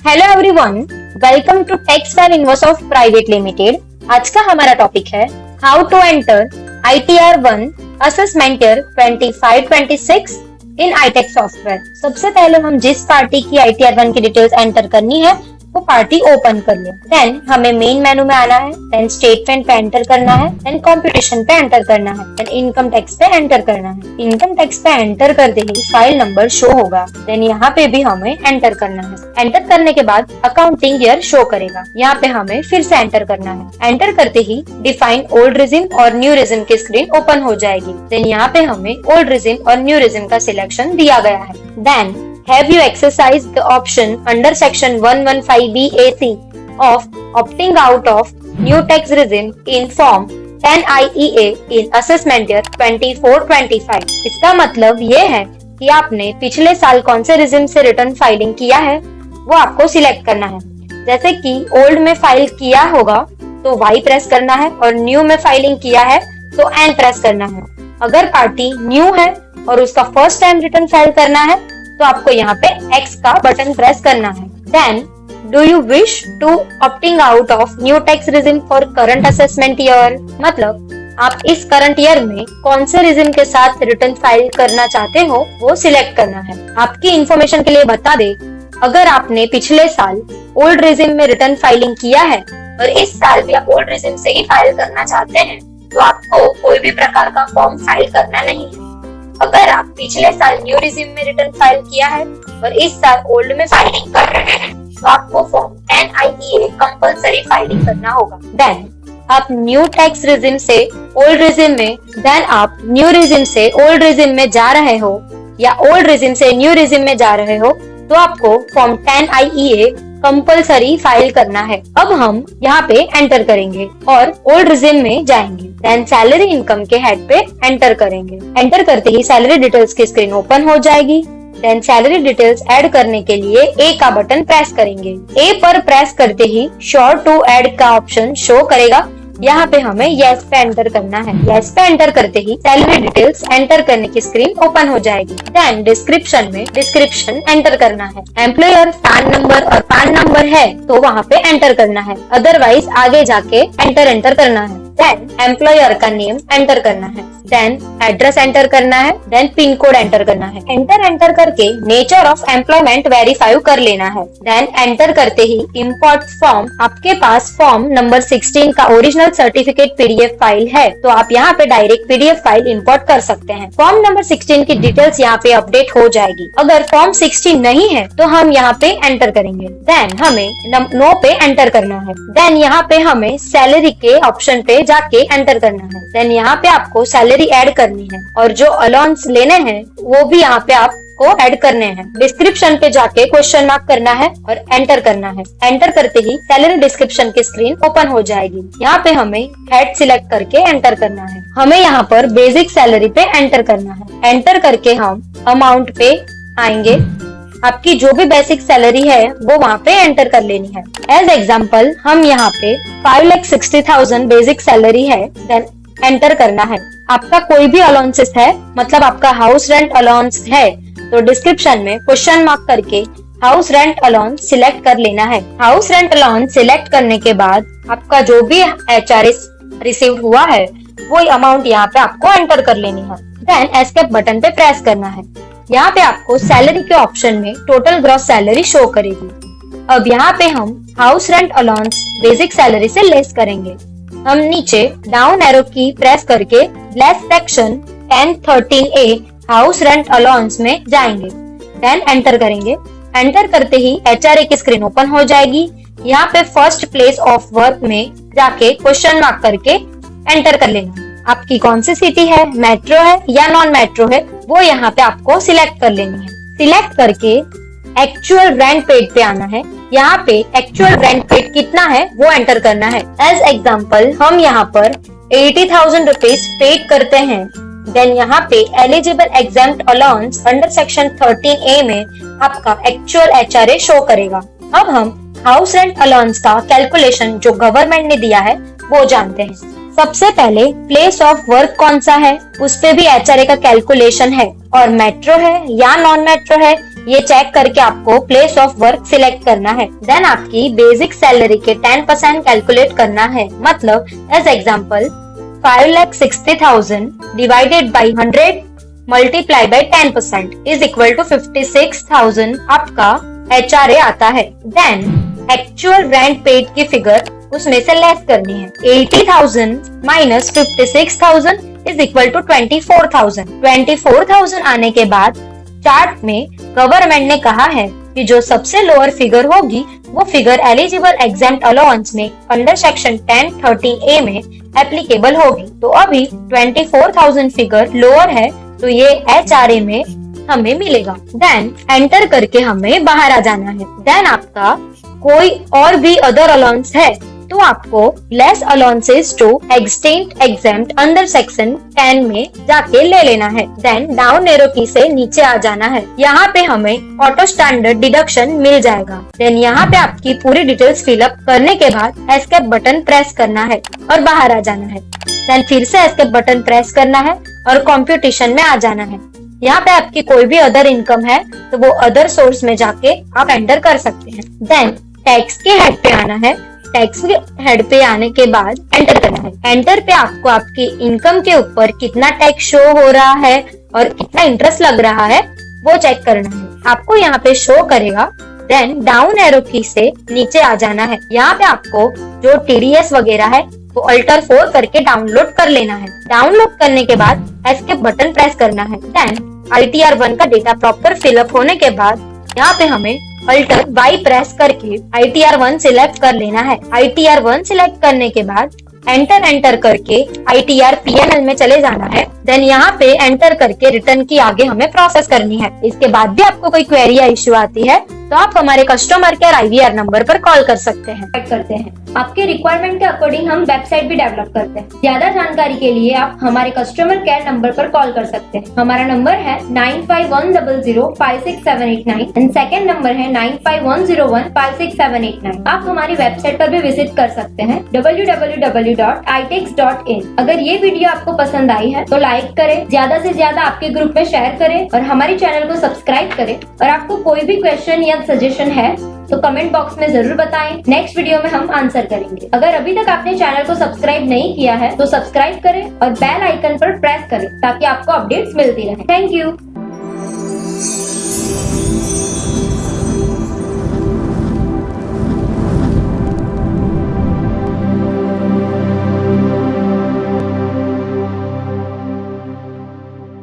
Hello everyone, welcome to textile inverse of private limited. आज का हमारा टॉपिक है how to enter ITR 1 assessment year 25-26 in iTech software. सबसे पहले हम जिस पार्टी की ITR 1 की डिटेल्स एंटर करनी है वो पार्टी ओपन कर ले। देन हमें मेन मेनू में आना है, देन स्टेटमेंट पे एंटर करना है, देन कंप्यूटेशन पे एंटर करना है, देन इनकम टैक्स पे एंटर करना है। इनकम टैक्स पे एंटर करते ही फाइल नंबर शो होगा, देन यहाँ पे भी हमें एंटर करना है। एंटर करने के बाद अकाउंटिंग ईयर शो करेगा, यहाँ पे हमें फिर से एंटर करना है। एंटर करते ही डिफाइन ओल्ड रिजिम और न्यू रिजिम की स्क्रीन ओपन हो जाएगी। देन यहाँ पे हमें ओल्ड रिजिम और न्यू रिजिम का सिलेक्शन दिया गया है। Then have you exercised the option under section 115BAC of opting out of new tax regime in form 10 IEA in assessment year 24-25? इसका मतलब ये है कि आपने पिछले साल कौन से रिजिम से रिटर्न फाइलिंग किया है वो आपको सिलेक्ट करना है। जैसे कि ओल्ड में फाइल किया होगा तो Y प्रेस करना है और न्यू में फाइलिंग किया है तो N प्रेस करना है। अगर पार्टी न्यू है और उसका फर्स्ट टाइम रिटर्न फाइल करना है तो आपको यहाँ पे X का बटन प्रेस करना है। Then, do you wish to opting out of new tax regime for current assessment year? मतलब आप इस करंट ईयर में कौन से रिजिम के साथ रिटर्न फाइल करना चाहते हो वो सिलेक्ट करना है। आपकी इंफॉर्मेशन के लिए बता दे, अगर आपने पिछले साल ओल्ड रिजिम में रिटर्न फाइलिंग किया है और इस साल भी आप ओल्ड रिजिम से ही फाइल करना चाहते हैं तो आपको कोई भी प्रकार का फॉर्म फाइल करना नहीं है। अगर आप पिछले साल न्यू रिजिम में रिटर्न फाइल किया है और इस साल ओल्ड में फाइलिंग कर रहे हैं तो आपको फॉर्म 10 IEA कंपल्सरी फाइलिंग करना होगा। देन आप न्यू टैक्स रिजिम से ओल्ड रिजिम में, देन आप न्यू रिजिम से ओल्ड रिजिम में जा रहे हो या ओल्ड रिजिम से न्यू रिजिम में जा रहे हो तो आपको फॉर्म 10 IEA कंपल्सरी फाइल करना है। अब हम यहाँ पे एंटर करेंगे और ओल्ड रिजिम में जाएंगे। देन सैलरी इनकम के हेड पे एंटर करेंगे। एंटर करते ही सैलरी डिटेल्स की स्क्रीन ओपन हो जाएगी। देन सैलरी डिटेल्स ऐड करने के लिए A का बटन प्रेस करेंगे। A पर प्रेस करते ही श्योर टू ऐड का ऑप्शन शो करेगा, यहाँ पे हमें यस पे एंटर करना है। यस पे एंटर करते ही सैलरी डिटेल्स एंटर करने की स्क्रीन ओपन हो जाएगी। देन डिस्क्रिप्शन में डिस्क्रिप्शन एंटर करना है। एम्प्लॉयर पैन नंबर और पैन नंबर है तो वहाँ पे एंटर करना है, अदरवाइज आगे जाके एंटर करना है। देन एम्प्लॉयर का नेम एंटर करना है, देन एड्रेस एंटर करना है, देन पिन कोड एंटर करना है। एंटर करके नेचर ऑफ एम्प्लॉयमेंट वेरीफाई कर लेना है। देन एंटर करते ही इंपोर्ट फॉर्म, आपके पास फॉर्म नंबर 16 का ओरिजिनल सर्टिफिकेट PDF फाइल है तो आप यहाँ पे डायरेक्ट PDF फाइल इंपोर्ट कर सकते हैं। फॉर्म नंबर 16 की डिटेल्स यहाँ पे अपडेट हो जाएगी। अगर फॉर्म 16 नहीं है तो हम यहाँ पे एंटर करेंगे। देन हमें नो पे एंटर करना है। देन यहाँ पे हमें सैलरी के ऑप्शन पे जाके एंटर करना है। देन यहाँ पे आपको सैलरी ऐड करनी है और जो अलाउंस लेने हैं वो भी यहाँ पे आपको ऐड करने हैं। डिस्क्रिप्शन पे जाके क्वेश्चन मार्क करना है और एंटर करना है। एंटर करते ही सैलरी डिस्क्रिप्शन की स्क्रीन ओपन हो जाएगी। यहाँ पे हमें हेड सिलेक्ट करके एंटर करना है। हमें यहाँ पर बेसिक सैलरी पे एंटर करना है। एंटर करके हम अमाउंट पे आएंगे। आपकी जो भी बेसिक सैलरी है वो वहाँ पे एंटर कर लेनी है। एज एग्जाम्पल हम यहाँ पे 5,60,000 बेसिक सैलरी है, देन एंटर करना है। आपका कोई भी अलाउंसेस है, मतलब आपका हाउस रेंट अलाउंस है तो डिस्क्रिप्शन में क्वेश्चन मार्क करके हाउस रेंट अलाउंस सिलेक्ट कर लेना है। हाउस रेंट अलाउंस सिलेक्ट करने के बाद आपका जो भी HRS रिसीव हुआ है वो अमाउंट यहाँ पे आपको एंटर कर लेनी है। देन एस्केप बटन पे प्रेस करना है। यहाँ पे आपको सैलरी के ऑप्शन में टोटल ग्रॉस सैलरी शो करेगी। अब यहाँ पे हम house rent allowance basic salary से लेस करेंगे। हम नीचे डाउन एरो की प्रेस करके less section 1013A house rent allowance में जाएंगे। देन एंटर करेंगे। एंटर करते ही HRA की स्क्रीन ओपन हो जाएगी। यहाँ पे फर्स्ट प्लेस ऑफ वर्क में जाके क्वेश्चन मार्क करके एंटर कर लेना। आपकी कौन सी सिटी है, मेट्रो है या नॉन मेट्रो है, वो यहाँ पे आपको सिलेक्ट कर लेनी है। सिलेक्ट करके एक्चुअल रेंट पेड पे आना है। यहाँ पे एक्चुअल रेंट पेड कितना है वो एंटर करना है। एज एग्जाम्पल हम यहाँ पर 80,000 रुपीज पेड करते हैं। देन यहाँ पे eligible exempt allowance under section 13A में आपका एक्चुअल HRA शो करेगा। अब हम हाउस रेंट अलाउंस का कैलकुलेशन जो गवर्नमेंट ने दिया है वो जानते हैं। सबसे पहले प्लेस ऑफ वर्क कौन सा है उस पे भी HRA का कैलकुलेशन है और मेट्रो है या नॉन मेट्रो है ये चेक करके आपको प्लेस ऑफ वर्क सिलेक्ट करना है। देन आपकी बेसिक सैलरी के 10% कैलकुलेट करना है। मतलब as example 5,60,000 divided by 100 multiply by 10% is equal to 56,000 आपका HRA आता है। देन एक्चुअल रेंट पेड की फिगर उसमें से लेस करनी है। 80,000 माइनस 56,000 इज इक्वल टू 24,000। 24,000 आने के बाद चार्ट में गवर्नमेंट ने कहा है कि जो सबसे लोअर फिगर होगी वो फिगर एलिजिबल एग्जेम्प्ट अलाउंस में अंडर सेक्शन 1030A में एप्लीकेबल होगी। तो अभी 24,000 फिगर लोअर है तो ये HRA में हमें मिलेगा। देन एंटर करके हमें बाहर आ जाना है। देन आपका कोई और भी अदर अलाउंस है तो आपको less allowances to extent exempt under section 10 में जाके ले लेना है। देन डाउन एरो की से नीचे आ जाना है। यहाँ पे हमें ऑटो स्टैंडर्ड डिडक्शन मिल जाएगा। देन यहाँ पे आपकी पूरी डिटेल्स फिलअप करने के बाद एस्केप बटन प्रेस करना है और बाहर आ जाना है। देन फिर से एस्केप बटन प्रेस करना है और कंप्यूटेशन में आ जाना है। यहाँ पे आपकी कोई भी अदर इनकम है तो वो अदर सोर्स में जाके आप एंटर कर सकते हैं। देन टैक्स के हेड पे आना है। टैक्स के हेड पे आने के बाद एंटर करना है। एंटर पे आपको आपकी इनकम के ऊपर कितना टैक्स शो हो रहा है और कितना इंटरेस्ट लग रहा है वो चेक करना है। आपको यहाँ पे शो करेगा। देन डाउन एरो की से नीचे आ जाना है। यहाँ पे आपको जो TDS वगैरह है वो Alt 4 करके डाउनलोड कर लेना है। डाउनलोड करने के बाद एस्केप बटन प्रेस करना है। देन ITR 1 का डेटा प्रॉपर फिलअप होने के बाद यहाँ पे हमें Alt Y प्रेस करके ITR 1 सिलेक्ट कर लेना है। ITR 1 सिलेक्ट करने के बाद एंटर करके ITR PNL में चले जाना है। देन यहाँ पे एंटर करके रिटर्न की आगे हमें प्रोसेस करनी है। इसके बाद भी आपको कोई क्वेरी या इश्यू आती है तो आप हमारे कस्टमर केयर IVR नंबर पर कॉल कर सकते हैं। आपके रिक्वायरमेंट के अकॉर्डिंग हम वेबसाइट भी डेवलप करते हैं। ज्यादा जानकारी के लिए आप हमारे कस्टमर केयर नंबर पर कॉल कर सकते हैं। हमारा नंबर है 9510056789 एंड सेकेंड नंबर है 9510156789। आप हमारी वेबसाइट पर भी विजिट कर सकते हैं www.itex.in। अगर ये वीडियो आपको पसंद आई है तो लाइक करें, ज्यादा से ज्यादा आपके ग्रुप में शेयर करें और हमारे चैनल को सब्सक्राइब करें। और आपको कोई भी क्वेश्चन या सजेशन है तो कमेंट बॉक्स में जरूर बताएं। नेक्स्ट वीडियो में हम आंसर करेंगे। अगर अभी तक आपने चैनल को सब्सक्राइब नहीं किया है तो सब्सक्राइब करें और बेल आइकन पर प्रेस करें ताकि आपको अपडेट्स मिलती रहे। Thank you.